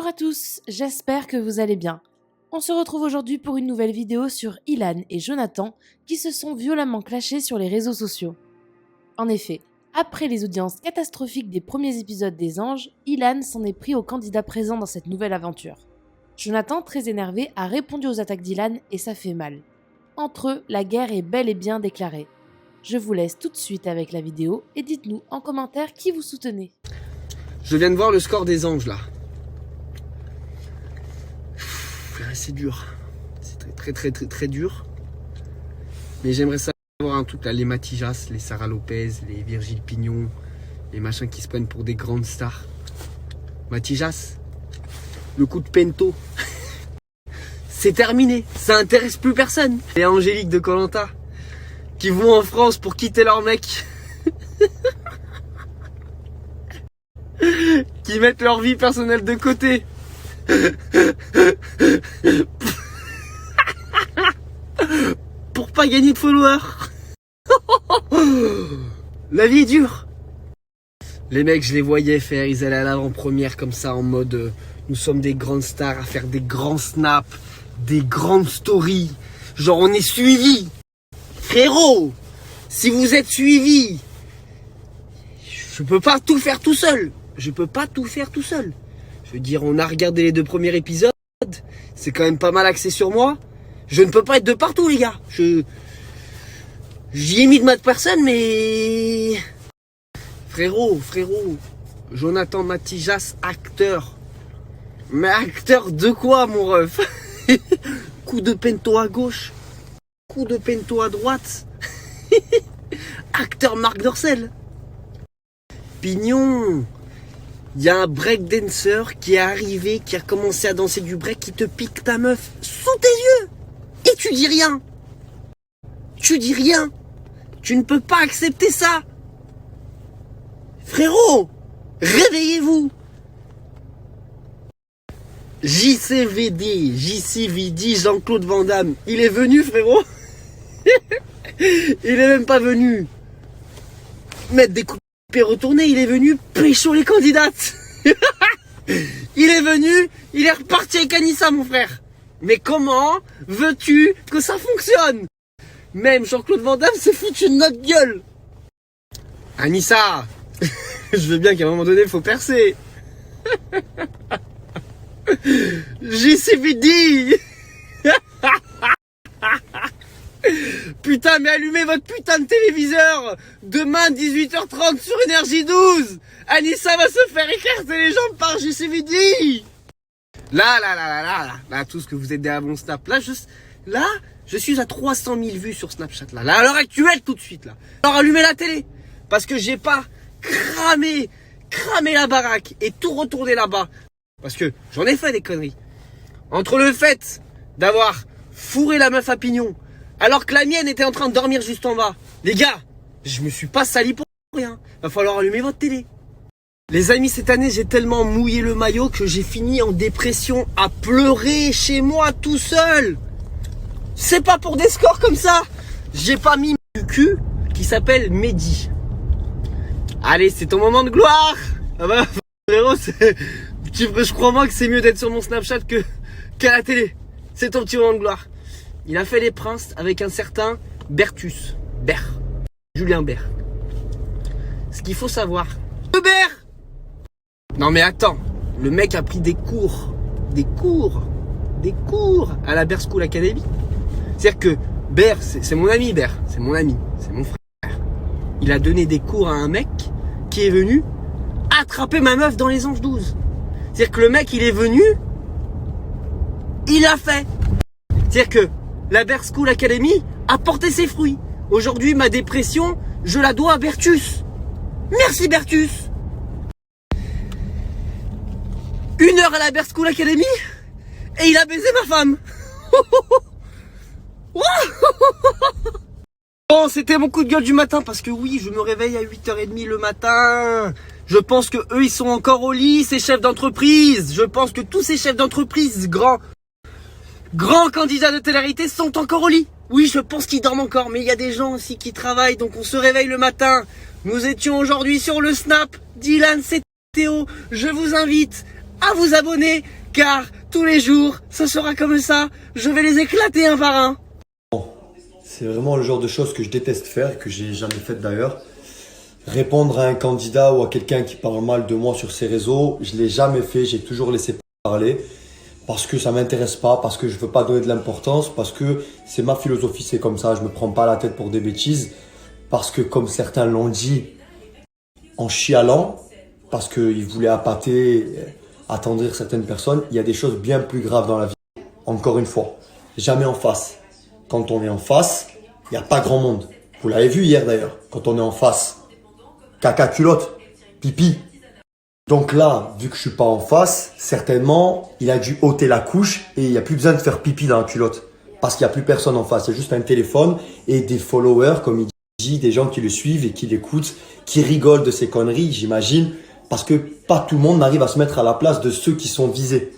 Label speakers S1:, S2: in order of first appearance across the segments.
S1: Bonjour à tous, j'espère que vous allez bien. On se retrouve aujourd'hui pour une nouvelle vidéo sur Ilan et Jonathan qui se sont violemment clashés sur les réseaux sociaux. En effet, après les audiences catastrophiques des premiers épisodes des Anges, Ilan s'en est pris aux candidats présents dans cette nouvelle aventure. Jonathan, très énervé, a répondu aux attaques d'Ilan et ça fait mal. Entre eux, la guerre est bel et bien déclarée. Je vous laisse tout de suite avec la vidéo et dites-nous en commentaire qui vous soutenez.
S2: Je viens de voir le score des Anges là. C'est dur. C'est très dur. Mais j'aimerais savoir un truc là, les Matijas, les Sarah Lopez, les Virgile Pignon, les machins qui se prennent pour des grandes stars. Matijas, le coup de Pento. C'est terminé, ça intéresse plus personne. Les Angélique de Koh Lanta qui vont en France pour quitter leur mec. Qui mettent leur vie personnelle de côté. Pour pas gagner de followers. La vie est dure. Les mecs, je les voyais faire, ils allaient à l'avant-première comme ça en mode nous sommes des grandes stars à faire des grands snaps, des grandes stories. Genre on est suivis. Frérot, si vous êtes suivis, je peux pas tout faire tout seul. Je peux pas tout faire tout seul. Je veux dire, on a regardé les 2 premiers épisodes. C'est quand même pas mal axé sur moi. Je ne peux pas être de partout, les gars. J'y ai mis de ma personne, mais... Frérot. Jonathan Matijas, acteur. Mais acteur de quoi, mon ref? Coup de Pento à gauche. Coup de Pento à droite. Acteur Marc Dorcel. Pignon. Il y a un breakdancer qui est arrivé, qui a commencé à danser du break, qui te pique ta meuf sous tes yeux. Et tu dis rien. Tu dis rien. Tu ne peux pas accepter ça. Frérot, réveillez-vous. JCVD, Jean-Claude Van Damme, il est venu, frérot. Il est même pas venu mettre des coups de pied retournés, il est venu pécho les candidates. Il est venu, il est reparti avec Anissa, mon frère. Mais comment veux-tu que ça fonctionne? Même Jean-Claude Van Damme s'est foutu de notre gueule. Anissa, je veux bien qu'à un moment donné, il faut percer. JCVD. Putain, mais allumez votre putain de téléviseur. Demain 18h30 sur Énergie 12. Anissa va se faire écarter les jambes par JCVD. Là, tout ce que vous êtes derrière mon snap. Là, je suis à 300 000 vues sur Snapchat. Là, à l'heure actuelle, tout de suite. Là. Alors, allumez la télé. Parce que j'ai pas cramé la baraque et tout retourné là-bas. Parce que j'en ai fait des conneries. Entre le fait d'avoir fourré la meuf à Pignon, alors que la mienne était en train de dormir juste en bas. Les gars, je me suis pas sali pour rien. Va falloir allumer votre télé. Les amis, cette année, j'ai tellement mouillé le maillot que j'ai fini en dépression à pleurer chez moi tout seul. C'est pas pour des scores comme ça. J'ai pas mis du cul qui s'appelle Mehdi. Allez, c'est ton moment de gloire. Ah bah, frérot, je crois moi que c'est mieux d'être sur mon Snapchat qu'à la télé. C'est ton petit moment de gloire. Il a fait les princes avec un certain Julien Bert. Ce qu'il faut savoir. Bert. Non mais attends, le mec a pris des cours à la Bear School Academy. C'est-à-dire que Bert, c'est mon ami Bert, c'est mon ami, c'est mon frère. Il a donné des cours à un mec qui est venu attraper ma meuf dans les Anges 12. C'est-à-dire que le mec, il est venu, il a fait. C'est-à-dire que la Bear School Academy a porté ses fruits. Aujourd'hui, ma dépression, je la dois à Bertus. Merci Bertus. 1 heure à la Bear School Academy et il a baisé ma femme. Bon, c'était mon coup de gueule du matin parce que oui, je me réveille à 8h30 le matin. Je pense que eux, ils sont encore au lit, ces chefs d'entreprise. Je pense que tous ces chefs d'entreprise, grands candidats de télé-réalité sont encore au lit. Oui, je pense qu'ils dorment encore, mais il y a des gens aussi qui travaillent, donc on se réveille le matin. Nous étions aujourd'hui sur le Snap d'Ilan, c'est Théo. Je vous invite à vous abonner, car tous les jours, ce sera comme ça. Je vais les éclater un par un.
S3: C'est vraiment le genre de choses que je déteste faire et que j'ai jamais fait d'ailleurs. Répondre à un candidat ou à quelqu'un qui parle mal de moi sur ses réseaux, je l'ai jamais fait, j'ai toujours laissé parler parce que ça m'intéresse pas, parce que je veux pas donner de l'importance, parce que c'est ma philosophie, c'est comme ça, je me prends pas la tête pour des bêtises, parce que comme certains l'ont dit en chialant, parce qu'ils voulaient appâter, attendrir certaines personnes, il y a des choses bien plus graves dans la vie. Encore une fois, jamais en face. Quand on est en face, il n'y a pas grand monde. Vous l'avez vu hier d'ailleurs, quand on est en face. Caca culotte, pipi. Donc là, vu que je suis pas en face, certainement, il a dû ôter la couche et il n'y a plus besoin de faire pipi dans la culotte. Parce qu'il n'y a plus personne en face. Il y a juste un téléphone et des followers, comme il dit, des gens qui le suivent et qui l'écoutent, qui rigolent de ses conneries, j'imagine. Parce que pas tout le monde n'arrive à se mettre à la place de ceux qui sont visés.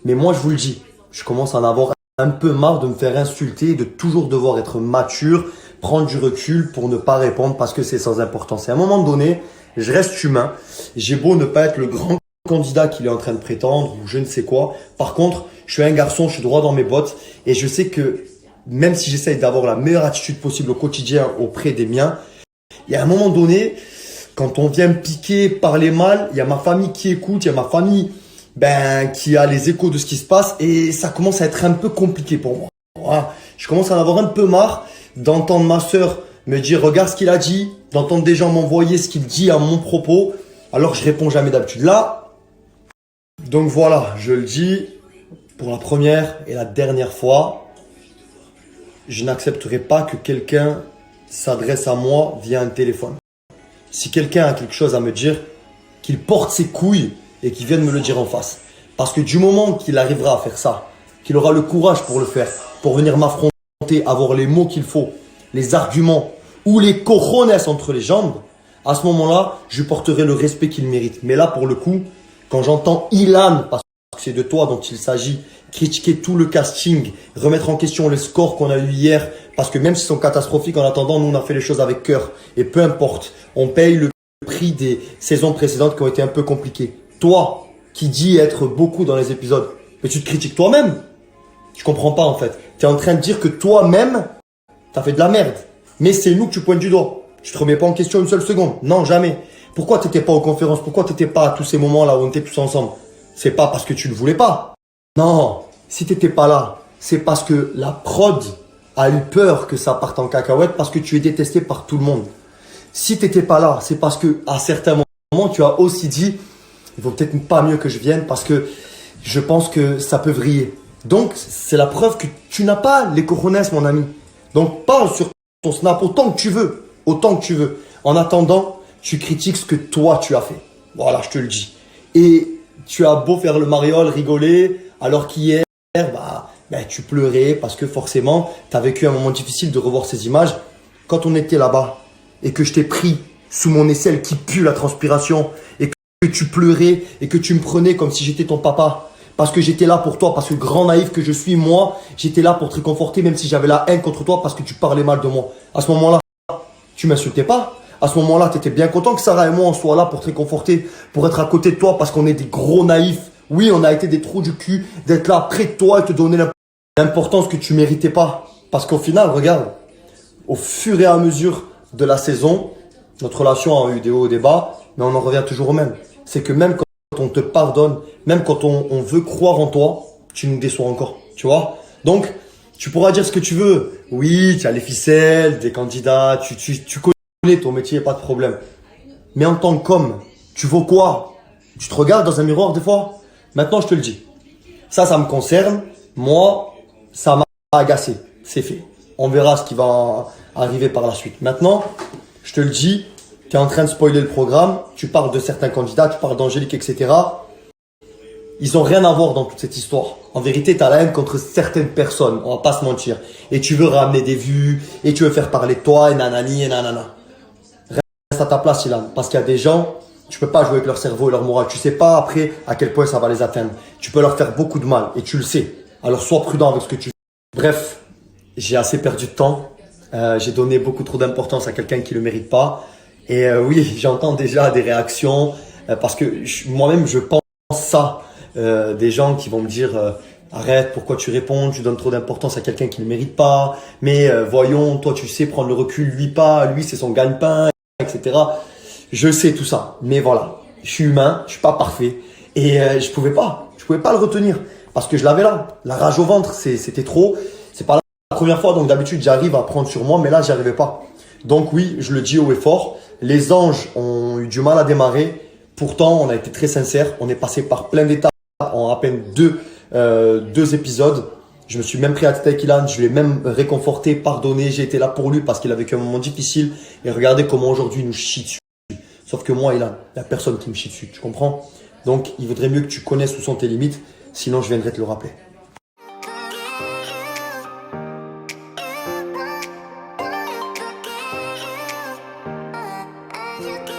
S3: Mais moi, je vous le dis, je commence à en avoir un peu marre de me faire insulter, de toujours devoir être mature, prendre du recul pour ne pas répondre parce que c'est sans importance. Et à un moment donné, je reste humain. J'ai beau ne pas être le grand candidat qu'il est en train de prétendre ou je ne sais quoi. Par contre, je suis un garçon, je suis droit dans mes bottes et je sais que même si j'essaye d'avoir la meilleure attitude possible au quotidien auprès des miens, il y a un moment donné, quand on vient me piquer, parler mal, il y a ma famille qui écoute, il y a ma famille qui a les échos de ce qui se passe et ça commence à être un peu compliqué pour moi. Voilà. Je commence à en avoir un peu marre d'entendre ma sœur me dire regarde ce qu'il a dit, d'entendre des gens m'envoyer ce qu'il dit à mon propos, alors je réponds jamais d'habitude. Là, donc voilà, je le dis pour la première et la dernière fois, je n'accepterai pas que quelqu'un s'adresse à moi via un téléphone. Si quelqu'un a quelque chose à me dire, qu'il porte ses couilles et qu'il vienne me le dire en face. Parce que du moment qu'il arrivera à faire ça, qu'il aura le courage pour le faire, pour venir m'affronter, avoir les mots qu'il faut, les arguments ou les cojones entre les jambes, à ce moment-là, je porterai le respect qu'il mérite. Mais là, pour le coup, quand j'entends Ilan, parce que c'est de toi dont il s'agit, critiquer tout le casting, remettre en question les scores qu'on a eu hier, parce que même s'ils sont catastrophiques, en attendant, nous on a fait les choses avec cœur. Et peu importe, on paye le prix des saisons précédentes qui ont été un peu compliquées. Toi, qui dis être beaucoup dans les épisodes, mais tu te critiques toi-même. Je comprends pas en fait. Tu es en train de dire que toi-même, tu as fait de la merde. Mais c'est nous que tu pointes du doigt. Tu te remets pas en question une seule seconde. Non, jamais. Pourquoi t'étais pas aux conférences? Pourquoi t'étais pas à tous ces moments-là où on était tous ensemble? C'est pas parce que tu ne voulais pas. Non, si t'étais pas là, c'est parce que la prod a eu peur que ça parte en cacahuète parce que tu es détesté par tout le monde. Si t'étais pas là, c'est parce que à certains moments, tu as aussi dit il vaut peut-être pas mieux que je vienne parce que je pense que ça peut vriller. Donc, c'est la preuve que tu n'as pas les cojones, mon ami. Donc, parle sur ton snap autant que tu veux. Autant que tu veux. En attendant, tu critiques ce que toi, tu as fait. Voilà, je te le dis. Et tu as beau faire le mariole, rigoler, alors qu'hier, tu pleurais parce que forcément, tu as vécu un moment difficile de revoir ces images. Quand on était là-bas et que je t'ai pris sous mon aisselle qui pue la transpiration et que tu pleurais et que tu me prenais comme si j'étais ton papa parce que j'étais là pour toi, parce que grand naïf que je suis, moi, j'étais là pour te réconforter même si j'avais la haine contre toi parce que tu parlais mal de moi. À ce moment-là, tu m'insultais pas. À ce moment-là, tu étais bien content que Sarah et moi, on soit là pour te réconforter, pour être à côté de toi parce qu'on est des gros naïfs. Oui, on a été des trous du cul, d'être là près de toi et te donner l'importance que tu méritais pas. Parce qu'au final, regarde, au fur et à mesure de la saison, notre relation a eu des hauts et des bas, mais on en revient toujours au même. C'est que même quand on te pardonne, même quand on veut croire en toi, tu nous déçois encore, tu vois. Donc, tu pourras dire ce que tu veux. Oui, tu as les ficelles, des candidats, tu connais ton métier, pas de problème. Mais en tant qu'homme, tu vaux quoi? Tu te regardes dans un miroir des fois? Maintenant, je te le dis. Ça me concerne. Moi, ça m'a agacé. C'est fait. On verra ce qui va arriver par la suite. Maintenant, je te le dis, tu es en train de spoiler le programme. Tu parles de certains candidats, tu parles d'Angélique, etc. Ils ont rien à voir dans toute cette histoire. En vérité, tu as la haine contre certaines personnes. On va pas se mentir. Et tu veux ramener des vues. Et tu veux faire parler de toi. Et nanani et nanana. Reste à ta place, Ilan. Parce qu'il y a des gens, tu peux pas jouer avec leur cerveau et leur morale. Tu sais pas après à quel point ça va les atteindre. Tu peux leur faire beaucoup de mal. Et tu le sais. Alors sois prudent avec ce que tu fais. Bref, j'ai assez perdu de temps. J'ai donné beaucoup trop d'importance à quelqu'un qui le mérite pas. Et oui, j'entends déjà des réactions. Parce que moi-même, je pense ça. des gens qui vont me dire arrête, pourquoi tu réponds, tu donnes trop d'importance à quelqu'un qui ne mérite pas, mais voyons, toi tu sais prendre le recul, lui pas, lui c'est son gagne-pain, etc. Je sais tout ça, mais voilà, je suis humain, je suis pas parfait et je pouvais pas le retenir parce que je l'avais là, la rage au ventre, c'était trop. C'est pas la première fois, donc d'habitude j'arrive à prendre sur moi, mais là j'y arrivais pas. Donc oui, je le dis haut et fort, les anges ont eu du mal à démarrer. Pourtant, on a été très sincères. On est passé par plein d'étapes en à peine deux épisodes. Je me suis même pris à tête avec Ilan. Je l'ai même réconforté, pardonné. J'ai été là pour lui parce qu'il a vécu un moment difficile. Et regardez comment aujourd'hui il nous chie dessus. Sauf que moi, Ilan, il n'y a personne qui me chie dessus. Tu comprends? Donc, il vaudrait mieux que tu connaisses où sont tes limites. Sinon, je viendrai te le rappeler.
S4: You